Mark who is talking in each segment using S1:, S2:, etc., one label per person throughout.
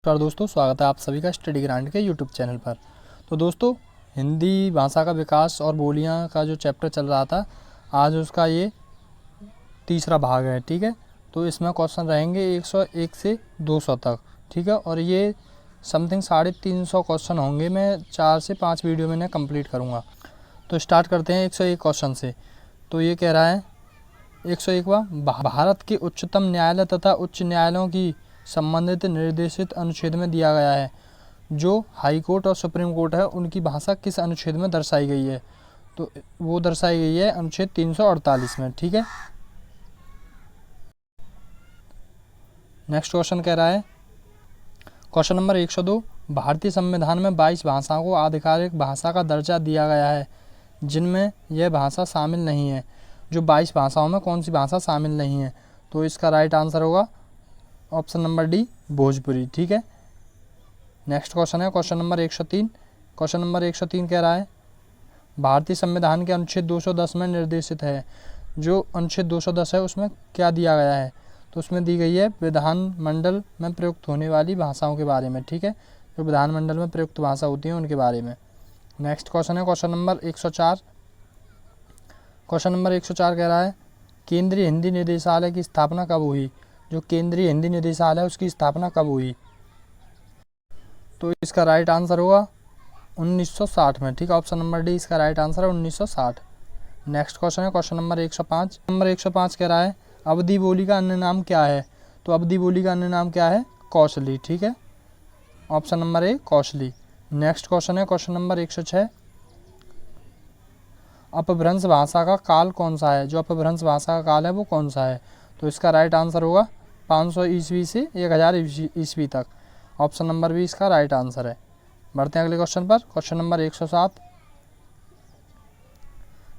S1: नमस्कार दोस्तों, स्वागत है आप सभी का स्टडी ग्रांड के यूट्यूब चैनल पर। तो दोस्तों, हिंदी भाषा का विकास और बोलियां का जो चैप्टर चल रहा था, आज उसका ये तीसरा भाग है। ठीक है, तो इसमें क्वेश्चन रहेंगे 101 से 200 तक। ठीक है, और ये समथिंग 350 क्वेश्चन होंगे। मैं 4 से 5 वीडियो में इन्हें कंप्लीट करूँगा। तो स्टार्ट करते हैं 101 क्वेश्चन से। तो ये कह रहा है 101वां, भारत के उच्चतम न्यायालय तथा उच्च न्यायालयों की संबंधित निर्देशित अनुच्छेद में दिया गया है। जो हाई कोर्ट और सुप्रीम कोर्ट है, उनकी भाषा किस अनुच्छेद में दर्शाई गई है? तो वो दर्शाई गई है अनुच्छेद 348 में। ठीक है, नेक्स्ट क्वेश्चन कह रहा है, क्वेश्चन नंबर 102, भारतीय संविधान में 22 भाषाओं को आधिकारिक भाषा का दर्जा दिया गया है, जिनमें यह भाषा शामिल नहीं है। जो 22 भाषाओं में कौन सी भाषा शामिल नहीं है? तो इसका राइट आंसर होगा ऑप्शन नंबर डी, भोजपुरी। ठीक है, नेक्स्ट क्वेश्चन है क्वेश्चन नंबर 103। क्वेश्चन नंबर 103 कह रहा है, भारतीय संविधान के अनुच्छेद 210 में निर्देशित है। जो अनुच्छेद 210 है उसमें क्या दिया गया है? तो उसमें दी गई है विधानमंडल में प्रयुक्त होने वाली भाषाओं के बारे में। ठीक है, जो विधानमंडल में प्रयुक्त भाषा होती है उनके बारे में। नेक्स्ट क्वेश्चन है क्वेश्चन नंबर 104। क्वेश्चन नंबर 104 कह रहा है, केंद्रीय हिंदी निदेशालय की स्थापना कब हुई? जो केंद्रीय हिंदी निदेशालय है उसकी स्थापना कब हुई? तो इसका राइट आंसर होगा 1960 में। ठीक है, ऑप्शन नंबर डी इसका राइट आंसर है 1960। नेक्स्ट क्वेश्चन है क्वेश्चन नंबर 105। नंबर 105 कह रहा है, अवधी बोली का अन्य नाम क्या है? तो अवधी बोली का अन्य नाम क्या है? कौशली। ठीक है, option number A, Kaushali. Next question है क्वेश्चन नंबर 106, अपभ्रंश भाषा का काल कौन सा है? जो अपभ्रंश भाषा का काल है वो कौन सा है? तो इसका राइट आंसर होगा 500 ईस्वी से 1000 ईस्वी तक। ऑप्शन नंबर बी इसका राइट आंसर है। बढ़ते हैं अगले क्वेश्चन पर। क्वेश्चन नंबर 107,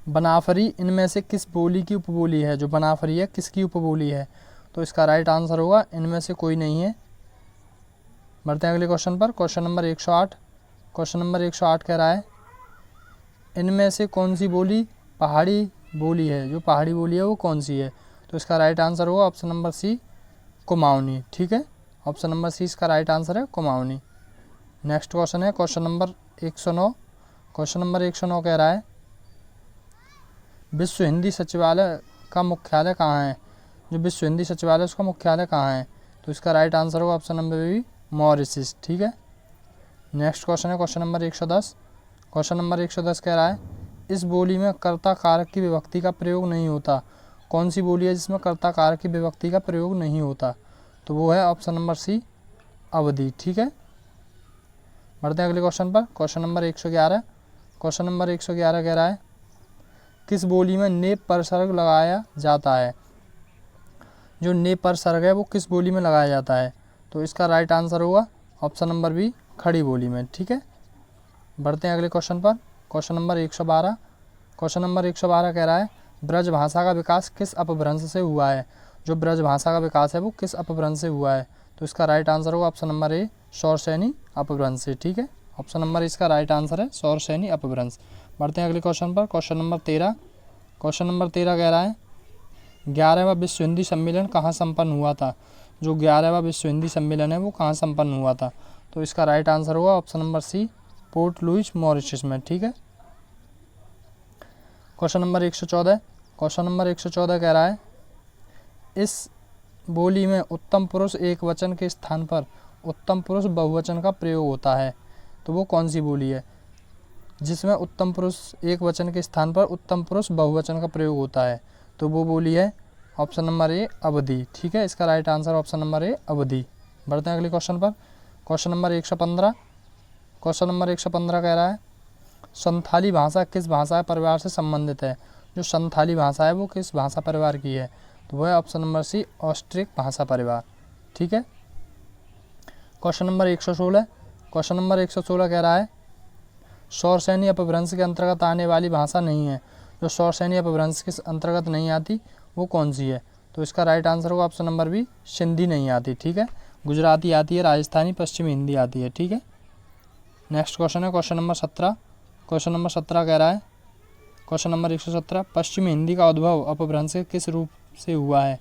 S1: बनाफरी इनमें से किस बोली की उपबोली है? जो बनाफरी है किसकी उपबोली है? तो इसका राइट आंसर होगा इनमें से कोई नहीं है। बढ़ते हैं अगले क्वेश्चन पर। Question number 108। क्वेश्चन नंबर 108 कह रहा है, इनमें से कौन सी बोली पहाड़ी बोली है? जो पहाड़ी बोली है वो कौन सी है? तो इसका राइट आंसर होगा ऑप्शन नंबर सी, कुमाऊनी। ठीक है, ऑप्शन नंबर सी इसका राइट आंसर है, कुमाऊनी। नेक्स्ट क्वेश्चन है क्वेश्चन नंबर 109। क्वेश्चन नंबर 109 कह रहा है, विश्व हिंदी सचिवालय का मुख्यालय कहाँ है? जो विश्व हिंदी सचिवालय उसका मुख्यालय कहाँ है? तो इसका राइट आंसर होगा ऑप्शन नंबर बी, मॉरिशस। ठीक है, नेक्स्ट क्वेश्चन है क्वेश्चन नंबर 110। क्वेश्चन नंबर 110 कह रहा है, इस बोली में कर्ता कारक की विभक्ति का प्रयोग नहीं होता। कौन सी बोली है जिसमें कर्ता कारक की विभक्ति का प्रयोग नहीं होता? तो वो है ऑप्शन नंबर सी, अवधि। ठीक है, बढ़ते हैं अगले क्वेश्चन पर। Question number 111। क्वेश्चन नंबर 111 कह रहा है, किस बोली में ने परसर्ग लगाया जाता है? जो ने परसर्ग है वो किस बोली में लगाया जाता है? तो इसका राइट आंसर होगा ऑप्शन नंबर बी, खड़ी बोली में। ठीक है, बढ़ते हैं अगले क्वेश्चन पर। Question number 112। क्वेश्चन नंबर 112 कह रहा है, ब्रज भाषा का विकास किस अपभ्रंश से हुआ है? जो ब्रज भाषा का विकास है वो किस अपभ्रंश से हुआ है? तो इसका राइट आंसर होगा ऑप्शन नंबर ए, शौरसेनी अपभ्रंश से। ठीक है, ऑप्शन नंबर इसका राइट आंसर है, शौरसेनी अपभ्रंश। बढ़ते हैं अगले क्वेश्चन पर। Question number 13। क्वेश्चन नंबर 13 कह रहा है, 11वां विश्व हिंदी सम्मेलन कहाँ संपन्न हुआ था? जो 11वां विश्व हिंदी सम्मेलन है वो कहाँ संपन्न हुआ था? तो इसका राइट आंसर होगा option number C, Port Louis, Mauritius में। ठीक है, क्वेश्चन नंबर 114। क्वेश्चन नंबर 114 कह रहा है, इस बोली में उत्तम पुरुष एक वचन के स्थान पर उत्तम पुरुष बहुवचन का प्रयोग होता है। तो वो कौन सी बोली है जिसमें उत्तम पुरुष एक वचन के स्थान पर उत्तम पुरुष बहुवचन का प्रयोग होता है? तो वो बोली है ऑप्शन नंबर ए, अवधि। ठीक है, इसका right answer option number A, अवधि। बढ़ते हैं अगले क्वेश्चन पर। Question number 115। क्वेश्चन नंबर 115 कह रहा है, संथाली भाषा किस भाषा परिवार से संबंधित है? जो संथाली भाषा है वो किस भाषा परिवार की है? तो वह है ऑप्शन नंबर सी, ऑस्ट्रिक भाषा परिवार। ठीक है, क्वेश्चन नंबर 116। क्वेश्चन नंबर 116 कह रहा है, शौरसेनी अपभ्रंश के अंतर्गत आने वाली भाषा नहीं है। जो शौरसेनी अपभ्रंश के अंतर्गत नहीं आती वो कौन सी है? तो इसका राइट आंसर होगा ऑप्शन नंबर बी, सिंधी नहीं आती। ठीक है, गुजराती आती है, राजस्थानी, पश्चिमी हिंदी आती है। ठीक है, नेक्स्ट क्वेश्चन है क्वेश्चन नंबर 17। क्वेश्चन नंबर 17 कह रहा है, क्वेश्चन नंबर 117, पश्चिमी हिंदी का उद्भव अपभ्रंश के किस रूप से हुआ है?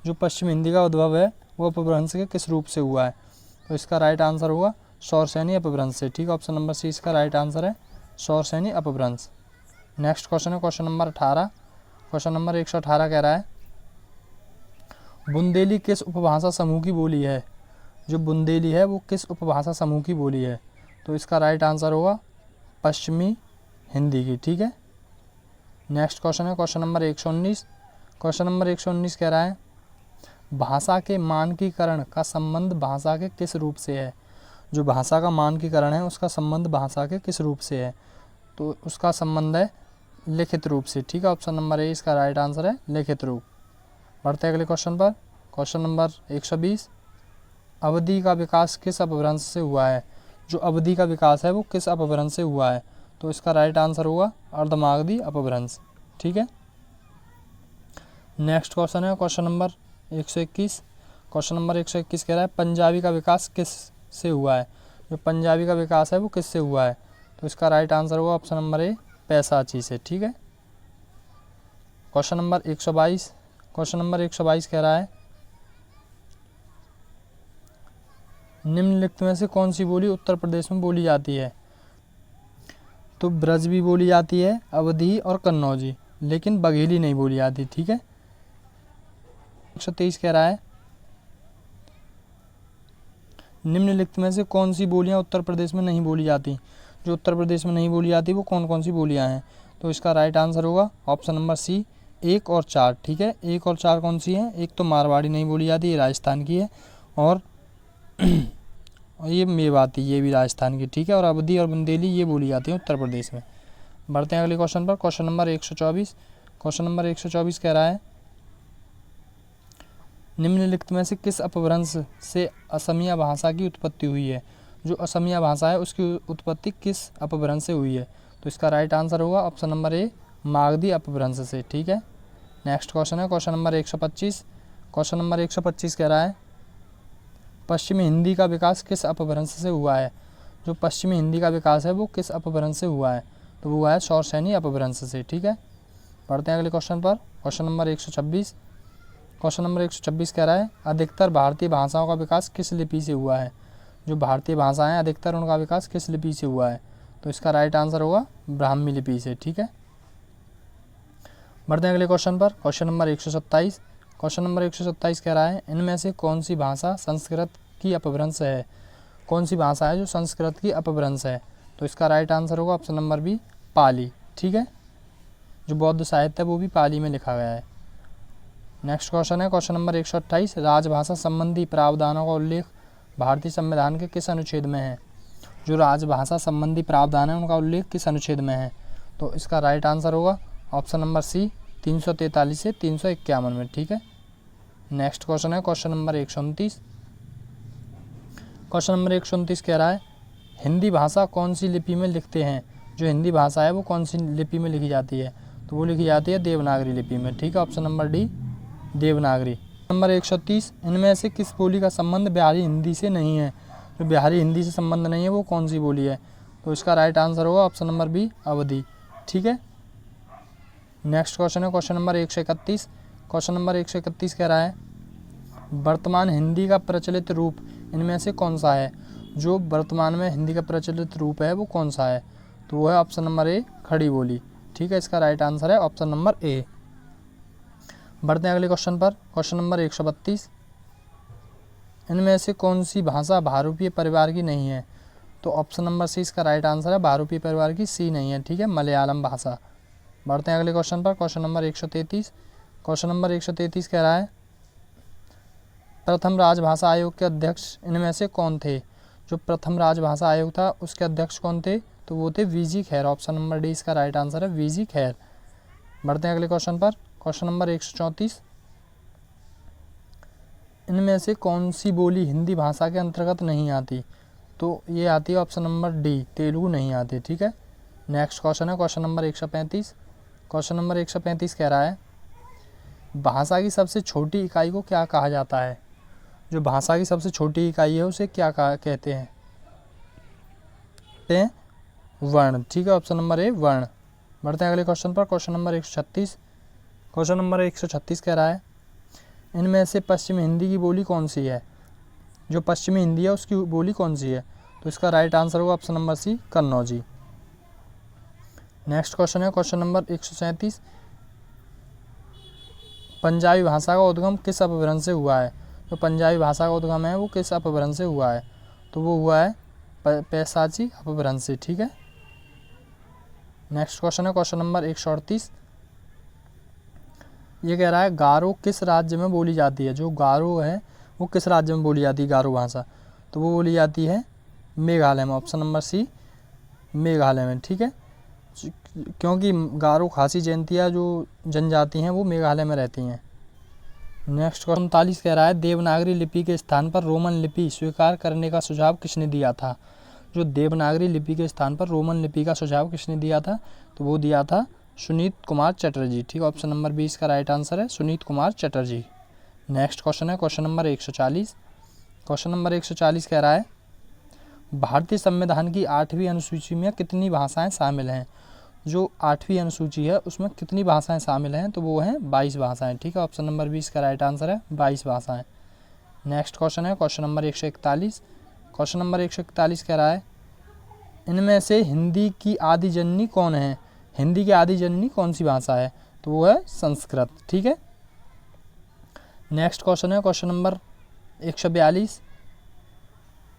S1: जो पश्चिमी हिंदी का उद्भव है वो अपभ्रंश के किस रूप से हुआ है? तो इसका राइट आंसर होगा शौरसेनी अपभ्रंश से। ठीक है, ऑप्शन नंबर सी इसका राइट आंसर है, शौरसेनी अपभ्रंश। नेक्स्ट क्वेश्चन है क्वेश्चन नंबर 18। क्वेश्चन नंबर 118 कह रहा है बुंदेली किस उपभाषा समूह की बोली है। जो बुंदेली है वो किस उपभाषा समूह की बोली है। तो इसका राइट आंसर होगा पश्चिमी हिंदी की। ठीक है, नेक्स्ट क्वेश्चन है क्वेश्चन नंबर 119। क्वेश्चन नंबर 119 कह रहा है भाषा के मानकीकरण का संबंध भाषा के किस रूप से है। जो भाषा का मानकीकरण है उसका संबंध भाषा के किस रूप से है। तो उसका संबंध है लिखित रूप से। ठीक है, ऑप्शन नंबर ए इसका राइट आंसर है, लिखित रूप। बढ़ते हैं अगले क्वेश्चन पर। क्वेश्चन नंबर 120 अवधि का विकास किस अपभ्रंश से हुआ है। जो अवधि का विकास है वो किस अपभ्रंश से हुआ है। तो इसका राइट आंसर होगा अर्धमागधी अपभ्रंश। ठीक है, नेक्स्ट क्वेश्चन है क्वेश्चन नंबर 121। क्वेश्चन नंबर 121 कह रहा है पंजाबी का विकास किस से हुआ है। जो पंजाबी का विकास है वो किस से हुआ है। तो इसका राइट आंसर होगा ऑप्शन नंबर ए पैसाची से। ठीक है, क्वेश्चन नंबर 122। क्वेश्चन नंबर 122 कह रहा है निम्नलिखित में से कौन सी बोली उत्तर प्रदेश में बोली जाती है। तो ब्रजबी बोली जाती है, अवधी और कन्नौजी, लेकिन बघेली नहीं बोली जाती। ठीक है, 123 कह रहा है निम्नलिखित में से कौन सी बोलियां उत्तर प्रदेश में नहीं बोली जाती। जो उत्तर प्रदेश में नहीं बोली जाती वो कौन कौन सी बोलियां हैं। तो इसका राइट आंसर होगा ऑप्शन नंबर सी 1 और 4। ठीक है, 1 और 4 कौन सी हैं। एक तो मारवाड़ी नहीं बोली जाती, ये राजस्थान की है, और ये मेवाती, ये भी राजस्थान की। ठीक है, और अवधी और बुंदेली ये बोली जाती है उत्तर प्रदेश में। बढ़ते हैं अगले क्वेश्चन पर। Question number 124। क्वेश्चन नंबर 124 कह रहा है निम्नलिखित में से किस अपभ्रंश से असमिया भाषा की उत्पत्ति हुई है। जो असमिया भाषा है उसकी उत्पत्ति किस अपभ्रंश से हुई है। तो इसका राइट आंसर होगा ऑप्शन नंबर ए मागधी अपभ्रंश से। ठीक है, नेक्स्ट क्वेश्चन है क्वेश्चन नंबर 125। क्वेश्चन नंबर 125 कह रहा है पश्चिमी हिंदी का विकास किस अपभ्रंश से हुआ है। जो पश्चिमी हिंदी का विकास है वो किस अपभ्रंश से हुआ है। तो वो हुआ है शौरसेनी अपभ्रंश से। ठीक है, बढ़ते हैं अगले क्वेश्चन पर। Question number 126। क्वेश्चन नंबर 126 कह रहा है अधिकतर भारतीय भाषाओं का विकास किस लिपि से हुआ है। जो भारतीय भाषाएं हैं अधिकतर उनका विकास किस लिपि से हुआ है। तो इसका राइट आंसर होगा ब्राह्मी लिपि से। ठीक है, बढ़ते हैं अगले क्वेश्चन पर। Question number 127। क्वेश्चन नंबर 127 कह रहा है इनमें से कौन सी भाषा संस्कृत की अपभ्रंश है। कौन सी भाषा है जो संस्कृत की अपभ्रंश है। तो इसका राइट आंसर होगा ऑप्शन नंबर बी पाली। ठीक है, जो बौद्ध साहित्य है वो भी पाली में लिखा गया है। नेक्स्ट क्वेश्चन है क्वेश्चन नंबर 128 राजभाषा संबंधी प्रावधानों का उल्लेख भारतीय संविधान के किस अनुच्छेद में है। जो राजभाषा संबंधी प्रावधान है उनका उल्लेख किस अनुच्छेद में है। तो इसका राइट आंसर होगा ऑप्शन नंबर सी 343 से 351 में। ठीक है, नेक्स्ट क्वेश्चन है क्वेश्चन नंबर 129। क्वेश्चन नंबर 129 कह रहा है हिंदी भाषा कौन सी लिपि में लिखते हैं। जो हिंदी भाषा है वो कौन सी लिपि में लिखी जाती है। तो वो लिखी जाती है देवनागरी लिपि में। ठीक है, option number D Devanagari. Number 130 इनमें से किस बोली का संबंध बिहारी हिंदी से नहीं है। जो बिहारी हिंदी से संबंध नहीं है वो कौन सी बोली है। तो इसका राइट आंसर होगा ऑप्शन नंबर बी अवधी। ठीक है, नेक्स्ट क्वेश्चन है क्वेश्चन नंबर 131। क्वेश्चन नंबर 131 कह रहा है वर्तमान हिंदी का प्रचलित रूप इनमें से कौन सा है। जो वर्तमान में हिंदी का प्रचलित रूप है वो कौन सा है। तो वो है ऑप्शन नंबर ए खड़ी बोली। ठीक है, इसका राइट आंसर है ऑप्शन नंबर ए। बढ़ते हैं अगले क्वेश्चन पर। क्वेश्चन नंबर 132 इनमें से कौन सी भाषा बहुरूपीय परिवार की नहीं है। तो ऑप्शन नंबर सी इसका राइट आंसर है बहुरूपीय परिवार की सी नहीं है। ठीक है, मलयालम भाषा। बढ़ते हैं अगले क्वेश्चन पर। Question number 133। क्वेश्चन नंबर 133 कह रहा है प्रथम राजभाषा आयोग के अध्यक्ष इनमें से कौन थे। जो प्रथम राजभाषा आयोग था उसके अध्यक्ष कौन थे। तो वो थे वीजी खैर। ऑप्शन नंबर डी इसका राइट आंसर है वीजी खैर। बढ़ते हैं अगले क्वेश्चन पर। क्वेश्चन नंबर 134 इनमें से कौन सी बोली हिंदी भाषा के अंतर्गत नहीं आती। तो ये आती है ऑप्शन नंबर डी तेलुगु नहीं आती। ठीक है, नेक्स्ट क्वेश्चन है क्वेश्चन नंबर 135। क्वेश्चन नंबर 135 कह रहा है भाषा की सबसे छोटी इकाई को क्या कहा जाता है। जो भाषा की सबसे छोटी इकाई है उसे क्या कहते हैं। वर्ण। ठीक है, ऑप्शन नंबर ए वर्ण। बढ़ते हैं अगले क्वेश्चन पर। Question number 136। क्वेश्चन नंबर 136 कह रहा है इनमें से पश्चिम हिंदी की बोली कौन सी है। जो पश्चिमी हिंदी है उसकी बोली कौन सी है? तो इसका राइट आंसर होगा option number C, Kannauji. Next question है क्वेश्चन नंबर 137, पंजाबी भाषा का उद्गम किस अपभ्रंश से हुआ है? जो पंजाबी भाषा का उद्गम है वो किस अपभ्रंश से हुआ है? तो वो हुआ है पैशाची अपभ्रंश से, ठीक है। नेक्स्ट क्वेश्चन है क्वेश्चन नंबर 138, ये कह रहा है गारो किस राज्य में बोली जाती है? जो गारो है वो किस राज्य में बोली जाती है गारो भाषा? तो वो बोली जाती है मेघालय में, ऑप्शन नंबर सी, मेघालय में, ठीक है। क्योंकि गारो खासी जयंतिया जो जनजाति हैं वो मेघालय में रहती हैं। नेक्स्ट क्वेश्चन 39 कह रहा है देवनागरी लिपि के स्थान पर रोमन लिपि स्वीकार करने का सुझाव किसने दिया था? जो देवनागरी लिपि के स्थान पर रोमन लिपि का सुझाव किसने दिया था? तो वो दिया था सुनीत कुमार चटर्जी, ठीक है। ऑप्शन नंबर 20 का राइट आंसर है सुनीत कुमार चटर्जी। नेक्स्ट क्वेश्चन है क्वेश्चन नंबर 140, क्वेश्चन नंबर 140 कह रहा है भारतीय संविधान की 8वीं अनुसूची में कितनी भाषाएं शामिल हैं? जो 8वीं अनुसूची है उसमें कितनी भाषाएं शामिल हैं? तो वो हैं 22 भाषाएं, ठीक है। ऑप्शन नंबर 20 का राइट आंसर है 22 भाषाएं। नेक्स्ट क्वेश्चन है क्वेश्चन नंबर 141, क्वेश्चन नंबर 141 कह रहा है इनमें से हिंदी की आदि जननी कौन है? हिंदी की आदि जननी कौन सी भाषा है? तो वो है संस्कृत, ठीक है। नेक्स्ट क्वेश्चन है क्वेश्चन नंबर 142,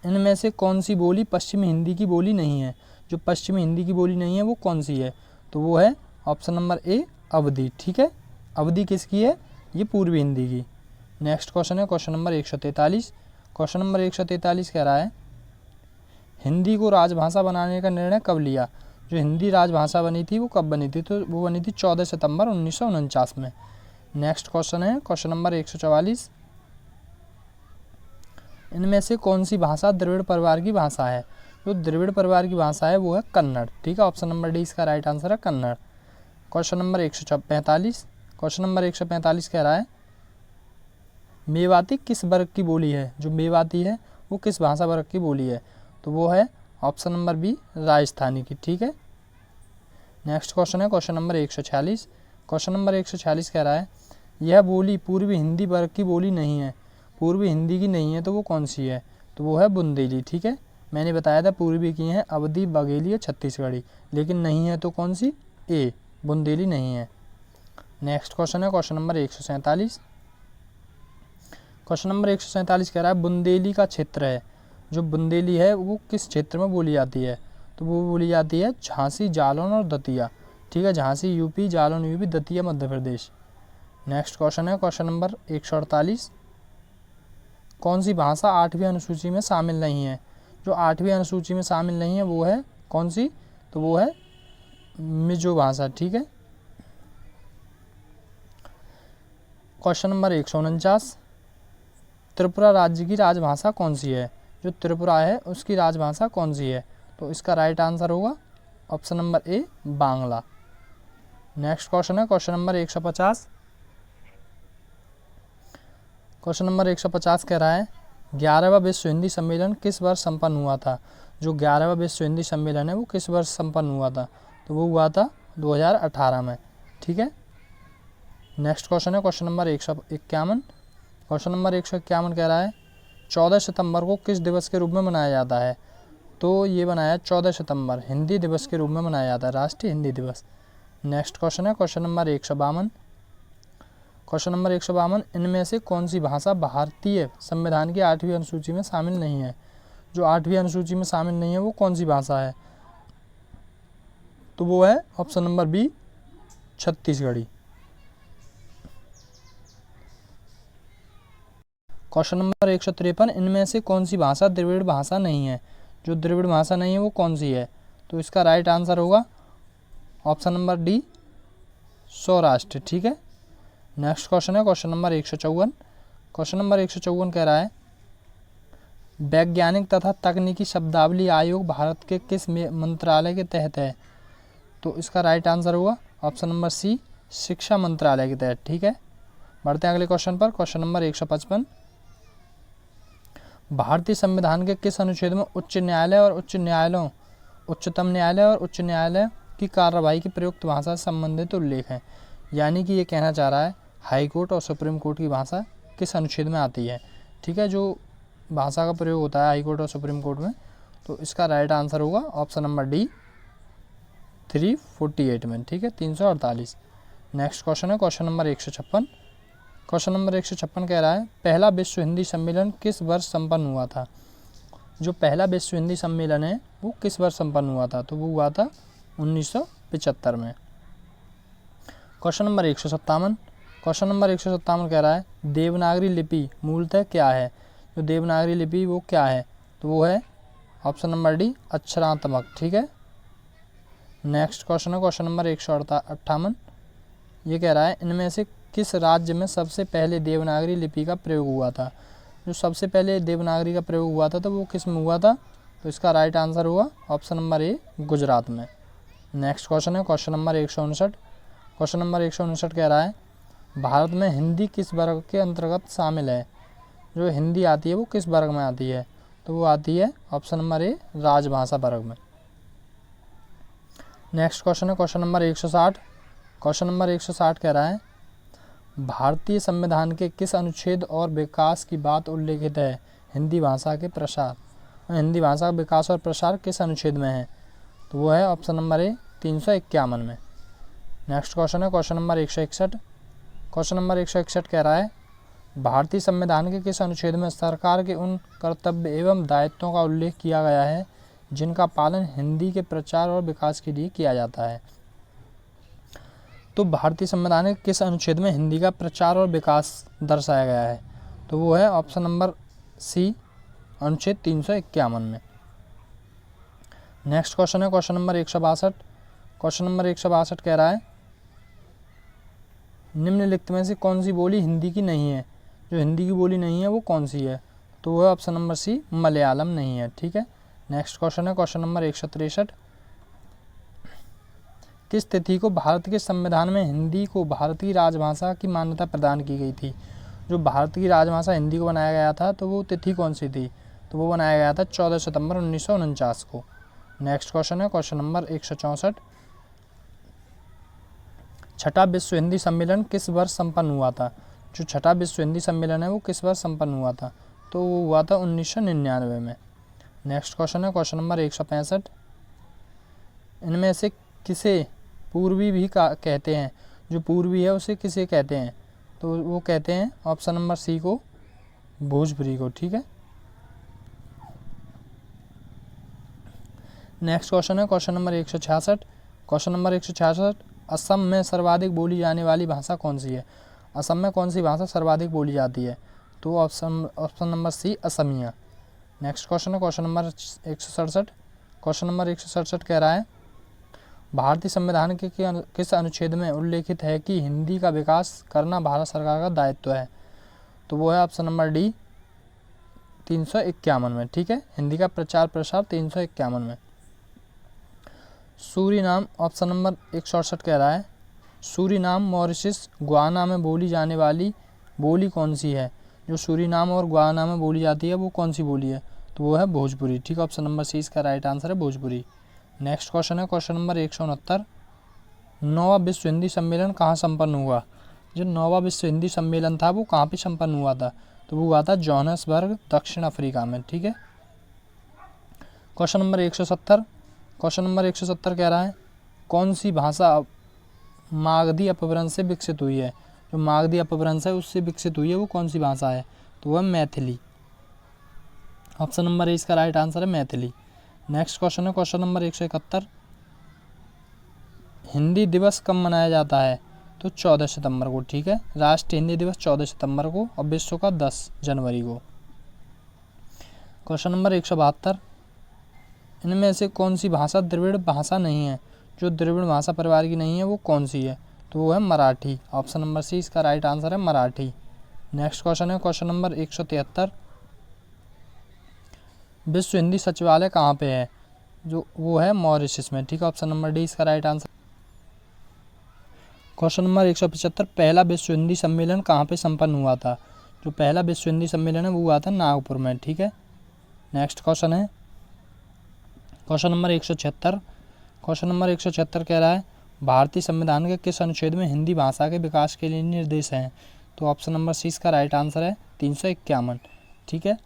S1: इनमें से कौन सी बोली पश्चिमी हिंदी की बोली नहीं है? जो पश्चिमी हिंदी की बोली नहीं है वो कौन सी है? तो वो है ऑप्शन नंबर ए, अवधी, ठीक है। अवधी किसकी है? ये पूर्वी हिंदी की। नेक्स्ट क्वेश्चन है क्वेश्चन नंबर 143, क्वेश्चन नंबर 143 कह रहा है हिंदी को राजभाषा बनाने का निर्णय कब लिया? जो हिंदी राजभाषा बनी थी वो कब बनी थी? तो वो बनी थी 14 सितंबर 1949 में। नेक्स्ट क्वेश्चन है क्वेश्चन नंबर 144, इनमें से कौन सी भाषा द्रविड़ परिवार की भाषा है? जो द्रविड़ परिवार की भाषा है वो है कन्नड़, ठीक है। ऑप्शन नंबर डी इसका राइट आंसर है Kannada. Question number 145, question number 145 कह रहा है मेवाती किस वर्ग की बोली है? जो मेवाती है वो किस भाषा वर्ग की बोली है? तो वो है ऑप्शन नंबर बी, राजस्थानी की, ठीक है। नेक्स्ट क्वेश्चन है क्वेश्चन नंबर 146, क्वेश्चन नंबर 146 कह रहा है यह बोली पूर्वी हिंदी वर्ग की बोली नहीं है, पूर्वी हिंदी की नहीं है, तो वो कौन सी है? तो वो है बुंदेली, ठीक है। मैंने बताया था पूर्वी की हैं अवधी, बघेली, छत्तीसगढ़ी, लेकिन नहीं है तो कौन सी? ए, बुंदेली नहीं है। नेक्स्ट क्वेश्चन है क्वेश्चन नंबर 147, क्वेश्चन नंबर 147 कह रहा है बुंदेली का क्षेत्र है, जो बुंदेली है वो किस क्षेत्र में बोली जाती है? तो वो बोली जाती है झांसी, जालौन और दतिया, ठीक है। Jhansi UP, Jalaun UP, Datia Madhya Pradesh. Next question है क्वेश्चन नंबर 148, कौन सी भाषा 8वीं अनुसूची में शामिल नहीं है? जो 8वीं अनुसूची में शामिल नहीं है वो है कौन सी? तो वो है मिजो भाषा, ठीक है। क्वेश्चन नंबर 149, त्रिपुरा राज्य की राजभाषा कौन सी है? जो त्रिपुरा है उसकी राजभाषा कौन सी है? तो इसका राइट आंसर होगा option number A, Bangla. Next question है क्वेश्चन नंबर 150, क्वेश्चन नंबर 150 कह रहा है 11वां विश्व हिंदी सम्मेलन किस वर्ष संपन्न हुआ था? जो 11वां विश्व हिंदी सम्मेलन है वो किस वर्ष संपन्न हुआ था? तो वो हुआ था 2018 में, ठीक है। नेक्स्ट क्वेश्चन है क्वेश्चन नंबर 151, क्वेश्चन नंबर 151 कह रहा है 14 सितंबर को किस दिवस के रूप में मनाया जाता है? तो ये बनाया 14 सितंबर हिंदी दिवस के रूप में मनाया जाता है, राष्ट्रीय हिंदी दिवस। नेक्स्ट क्वेश्चन है क्वेश्चन नंबर 152, क्वेश्चन नंबर 152, इनमें से कौन सी भाषा भारतीय संविधान की 8वीं अनुसूची में शामिल नहीं है? जो 8वीं अनुसूची में शामिल नहीं है वो कौन सी भाषा है? तो वो है option number B, Chhattisgarhi. Question number 153, इनमें से कौन सी भाषा द्रविड़ भाषा नहीं है? जो द्रविड़ भाषा नहीं है वो कौन सी है? तो इसका राइट आंसर होगा ऑप्शन नंबर डी, सौराष्ट्र, ठीक है। नेक्स्ट क्वेश्चन है क्वेश्चन नंबर 154, क्वेश्चन नंबर 154 कह रहा है वैज्ञानिक तथा तकनीकी शब्दावली आयोग भारत के किस मंत्रालय के तहत है? तो इसका राइट आंसर होगा ऑप्शन नंबर सी, शिक्षा मंत्रालय के तहत, ठीक है। बढ़ते हैं अगले क्वेश्चन पर। क्वेश्चन नंबर 155, भारतीय संविधान के किस अनुच्छेद में उच्च न्यायालय और उच्च न्यायालयों, उच्चतम न्यायालय और उच्च न्यायालय की कार्रवाई की प्रयुक्त भाषा से संबंधित उल्लेख है? यानी कि ये कहना चाह रहा है हाई कोर्ट और सुप्रीम कोर्ट की भाषा किस अनुच्छेद में आती है, ठीक है। जो भाषा का प्रयोग होता है हाई कोर्ट और सुप्रीम कोर्ट में। तो इसका राइट आंसर होगा ऑप्शन नंबर डी 348 में, ठीक है, 348। नेक्स्ट क्वेश्चन है क्वेश्चन नंबर 156। क्वेश्चन नंबर 156 कह रहा है पहला विश्व हिंदी सम्मेलन किस वर्ष संपन्न हुआ था। जो पहला विश्व हिंदी सम्मेलन है वो किस वर्ष संपन्न हुआ था, तो वो हुआ था 1975 में। Question number 157। क्वेश्चन नंबर 157 कह रहा है देवनागरी लिपि मूलतः क्या है। जो देवनागरी लिपि वो क्या है, तो वो है ऑप्शन नंबर डी अक्षरात्मक, ठीक है। नेक्स्ट क्वेश्चन है क्वेश्चन नंबर 158। ये कह रहा है इनमें से किस राज्य में सबसे पहले देवनागरी लिपि का प्रयोग हुआ था। जो सबसे पहले देवनागरी का प्रयोग हुआ था तो वो किस में हुआ था, तो इसका राइट आंसर हुआ ऑप्शन नंबर ए गुजरात में। नेक्स्ट क्वेश्चन है क्वेश्चन नंबर 159। क्वेश्चन नंबर 159 कह रहा है भारत में हिंदी किस वर्ग के अंतर्गत शामिल है। जो हिंदी आती है वो किस वर्ग में आती है, तो वो आती है ऑप्शन नंबर ए राजभाषा वर्ग में। नेक्स्ट क्वेश्चन है क्वेश्चन नंबर 160। क्वेश्चन नंबर 160 कह रहा है भारतीय संविधान के किस अनुच्छेद और विकास की बात उल्लेखित है हिंदी भाषा के प्रसार। हिंदी भाषा का विकास और प्रसार किस अनुच्छेद में है, तो वो है ऑप्शन नंबर ए 351 में। नेक्स्ट क्वेश्चन है क्वेश्चन नंबर 161। क्वेश्चन नंबर 161 कह रहा है भारतीय संविधान के किस अनुच्छेद में सरकार के उन कर्तव्य एवं दायित्वों का उल्लेख किया गया है जिनका पालन हिंदी के प्रचार और विकास के लिए किया जाता है। तो भारतीय संविधान के किस अनुच्छेद में हिंदी का प्रचार और विकास दर्शाया गया है, तो वो है ऑप्शन नंबर सी अनुच्छेद 351 में। नेक्स्ट क्वेश्चन है क्वेश्चन नंबर 162। क्वेश्चन नंबर 162 कह रहा है निम्नलिखित में से कौन सी बोली हिंदी की नहीं है। जो हिंदी की बोली नहीं है वो कौन सी है, तो वो है ऑप्शन नंबर सी मलयालम नहीं है, ठीक है। नेक्स्ट क्वेश्चन है क्वेश्चन नंबर 163। किस तिथि को भारत के संविधान में हिंदी को भारतीय राजभाषा की मान्यता प्रदान की गई थी। जो भारतीय राजभाषा हिंदी को बनाया गया था तो वो तिथि कौन सी थी, तो वो बनाया गया था 14 सितंबर 1949 को। नेक्स्ट क्वेश्चन है क्वेश्चन नंबर 164। छठा विश्व हिंदी सम्मेलन किस वर्ष संपन्न हुआ था। जो छठा विश्व हिंदी सम्मेलन है वो किस वर्ष संपन्न हुआ था, तो वो हुआ था 1999 में। नेक्स्ट क्वेश्चन है क्वेश्चन नंबर 165। इनमें से किसे पूर्वी भी कहते हैं। जो पूर्वी है उसे किसे कहते हैं, तो वो कहते हैं ऑप्शन नंबर सी को भोजपुरी को, ठीक है। नेक्स्ट क्वेश्चन है question number 166। Question number 166 Assam में सर्वाधिक बोली जाने वाली भाषा कौन सी है। असम में कौन सी भाषा सर्वाधिक बोली जाती है, तो option number C Asamiya. Next question है क्वेश्चन नंबर 167। क्वेश्चन नंबर 167 कह रहा है भारतीय संविधान के किस अनुच्छेद में उल्लेखित है कि हिंदी का विकास करना भारत सरकार का दायित्व है, तो वो है ऑप्शन नंबर डी 351 में, ठीक है। हिंदी का प्रचार प्रसार 351 में। सूरीनाम ऑप्शन नंबर 168 कह रहा है सूरीनाम मॉरिशस गुयाना में बोली जाने वाली बोली कौन सी है। जो सूरीनाम और गुयाना में बोली जाती है वो कौन सी बोली है, तो वो है भोजपुरी, ठीक है। ऑप्शन नंबर सी इसका राइट आंसर है भोजपुरी। नेक्स्ट क्वेश्चन है क्वेश्चन नंबर 169। नौवां विश्व हिंदी सम्मेलन कहाँ संपन्न हुआ। जो नौवां विश्व हिंदी सम्मेलन था वो कहाँ पे संपन्न हुआ था, तो वो हुआ था जोहान्सबर्ग दक्षिण अफ्रीका में, ठीक है। Question number 170। क्वेश्चन नंबर 170 कह रहा है कौन सी भाषा मागधी अपभ्रंश से विकसित हुई है। जो मागधी अपभ्रंश है उससे विकसित हुई है वो कौन सी भाषा है, तो वह मैथिली। ऑप्शन नंबर ए इसका राइट आंसर है मैथिली। नेक्स्ट क्वेश्चन है क्वेश्चन नंबर 171। हिंदी दिवस कब मनाया जाता है, तो 14 सितंबर को, ठीक है। राष्ट्रीय हिंदी दिवस 14 सितंबर को और विश्व का 10 जनवरी को। Question number 172। इनमें से कौन सी भाषा द्रविड़ भाषा नहीं है। जो द्रविड़ भाषा परिवार की नहीं है वो कौन सी है, तो वो है मराठी। ऑप्शन नंबर सी इसका राइट आंसर है मराठी। नेक्स्ट क्वेश्चन है क्वेश्चन नंबर 173। विश्व हिंदी सचिवालय कहाँ पे है, जो वो है मॉरिशस में, ठीक है। ऑप्शन नंबर डी इसका राइट आंसर। Question number 175। पहला विश्व हिंदी सम्मेलन कहाँ पे संपन्न हुआ था। जो पहला विश्व हिंदी सम्मेलन है वो हुआ था नागपुर में, ठीक है। नेक्स्ट क्वेश्चन है क्वेश्चन नंबर 176। क्वेश्चन नंबर 176 कह रहा है भारतीय संविधान के किस अनुच्छेद में हिंदी भाषा के विकास के लिए निर्देश हैं, तो ऑप्शन नंबर सी इसका राइट आंसर है 351, ठीक है।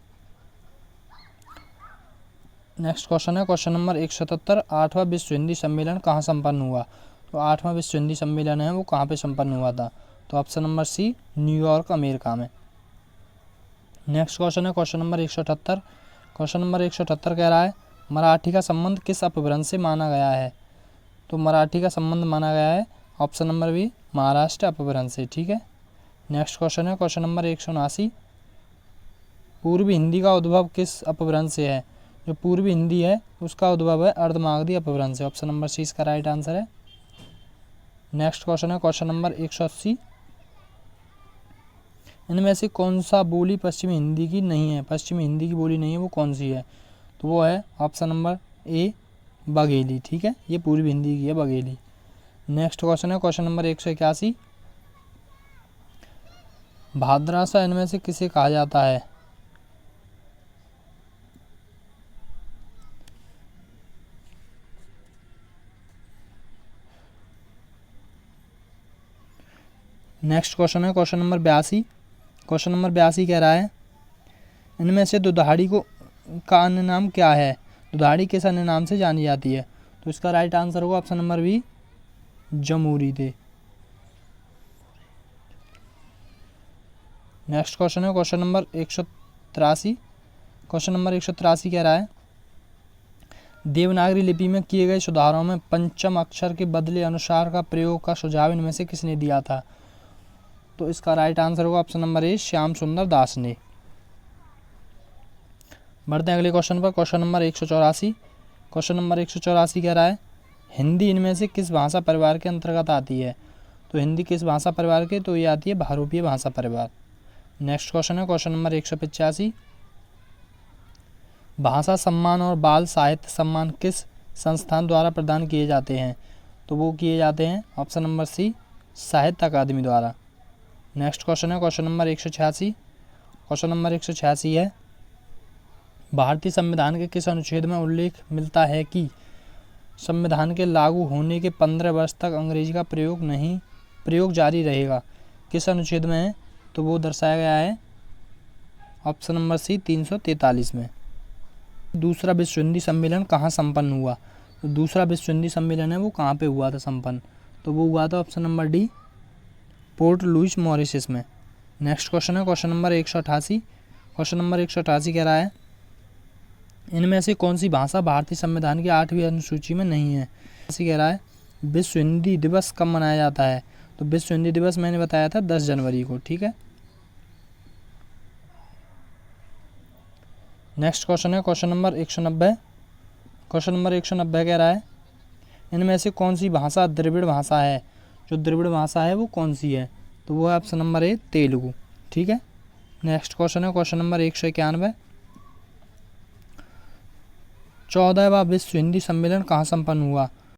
S1: नेक्स्ट क्वेश्चन है क्वेश्चन नंबर 177, 8वां विश्व हिंदी सम्मेलन कहाँ संपन्न हुआ। तो 8वां विश्व हिंदी सम्मेलन है वो कहाँ पे संपन्न हुआ था। तो option number C, New York America में। नेक्स्ट क्वेश्चन है क्वेश्चन नंबर 178। क्वेश्चन नंबर 178 कह रहा है मराठी का संबंध किस अपभ्रंश से माना गया है। तो मराठी का संबंध माना गया है ऑप्शन नंबर बी, महाराष्ट्र अपभ्रंश से। ठीक है। नेक्स्ट क्वेश्चन है क्वेश्चन नंबर 179, पूर्वी हिंदी का उद्भव किस अपभ्रंश से है। जो पूर्वी हिंदी है उसका उद्भव है अर्धमागधी अपभ्रंश से। ऑप्शन नंबर सी इसका राइट आंसर है। नेक्स्ट क्वेश्चन है क्वेश्चन नंबर 180, इनमें से कौन सा बोली पश्चिमी हिंदी की नहीं है। पश्चिमी हिंदी की बोली नहीं है वो कौन सी है। तो वो है ऑप्शन नंबर ए, बघेली। ठीक है, ये पूर्वी हिंदी की है बघेली। नेक्स्ट क्वेश्चन है क्वेश्चन नंबर 181, भाद्रासा इनमें से किसे कहा जाता है। नेक्स्ट क्वेश्चन है क्वेश्चन नंबर 82। क्वेश्चन नंबर 82 कह रहा है इनमें से दुधाड़ी को का अन्य नाम क्या है। दुधाड़ी किस अन्य नाम से जानी जाती है। तो इसका राइट आंसर होगा ऑप्शन नंबर बी, जमूरी दे। नेक्स्ट क्वेश्चन है क्वेश्चन नंबर 183। क्वेश्चन नंबर 183 कह रहा है देवनागरी लिपि में किए गए सुधारों में पंचम अक्षर के बदले अनुसार का प्रयोग का सुझाव इनमें से किसने दिया था। तो इसका राइट आंसर होगा ऑप्शन नंबर ए, श्याम सुंदर दास ने। बढ़ते हैं अगले क्वेश्चन पर। Question number 184। क्वेश्चन नंबर 184 कह रहा है हिंदी इनमें से किस भाषा परिवार के अंतर्गत आती है। तो हिंदी किस भाषा परिवार के, तो ये आती है बहुरूपीय भाषा परिवार। नेक्स्ट क्वेश्चन है क्वेश्चन नंबर 185, भाषा सम्मान और बाल साहित्य सम्मान किस संस्थान द्वारा प्रदान किए जाते हैं। तो वो किए जाते हैं ऑप्शन नंबर सी, साहित्य अकादमी द्वारा। नेक्स्ट क्वेश्चन है क्वेश्चन नंबर 186। क्वेश्चन नंबर 186 है भारतीय संविधान के किस अनुच्छेद में उल्लेख मिलता है कि संविधान के लागू होने के 15 वर्ष तक अंग्रेजी का प्रयोग जारी रहेगा। किस अनुच्छेद में है। तो वो दर्शाया गया है ऑप्शन नंबर सी, 343 में। दूसरा विश्व हिंदी सम्मेलन कहाँ संपन्न हुआ। तो दूसरा विश्व हिंदी सम्मेलन है वो कहाँ पे हुआ था संपन्न। तो वो हुआ था option number D, Port Louis Mauritius में। नेक्स्ट क्वेश्चन है क्वेश्चन नंबर 188। क्वेश्चन नंबर 188 कह रहा है इनमें से कौन सी भाषा भारतीय संविधान की 8वीं अनुसूची में नहीं है। ऐसे कह रहा है विश्व हिंदी दिवस कब मनाया जाता है। तो विश्व हिंदी दिवस मैंने बताया था 10 जनवरी को। ठीक है। नेक्स्ट क्वेश्चन है क्वेश्चन नंबर 190। क्वेश्चन नंबर 190 कह रहा है इनमें से कौन सी भाषा द्रविड़ भाषा है। जो द्रविड़ भाषा है वो कौन सी है। तो वो है ऑप्शन नंबर ए, तेलुगु। ठीक है। नेक्स्ट क्वेश्चन है क्वेश्चन नंबर 191, 14वां विश्व हिंदी सम्मेलन कहाँ संपन्न हुआ।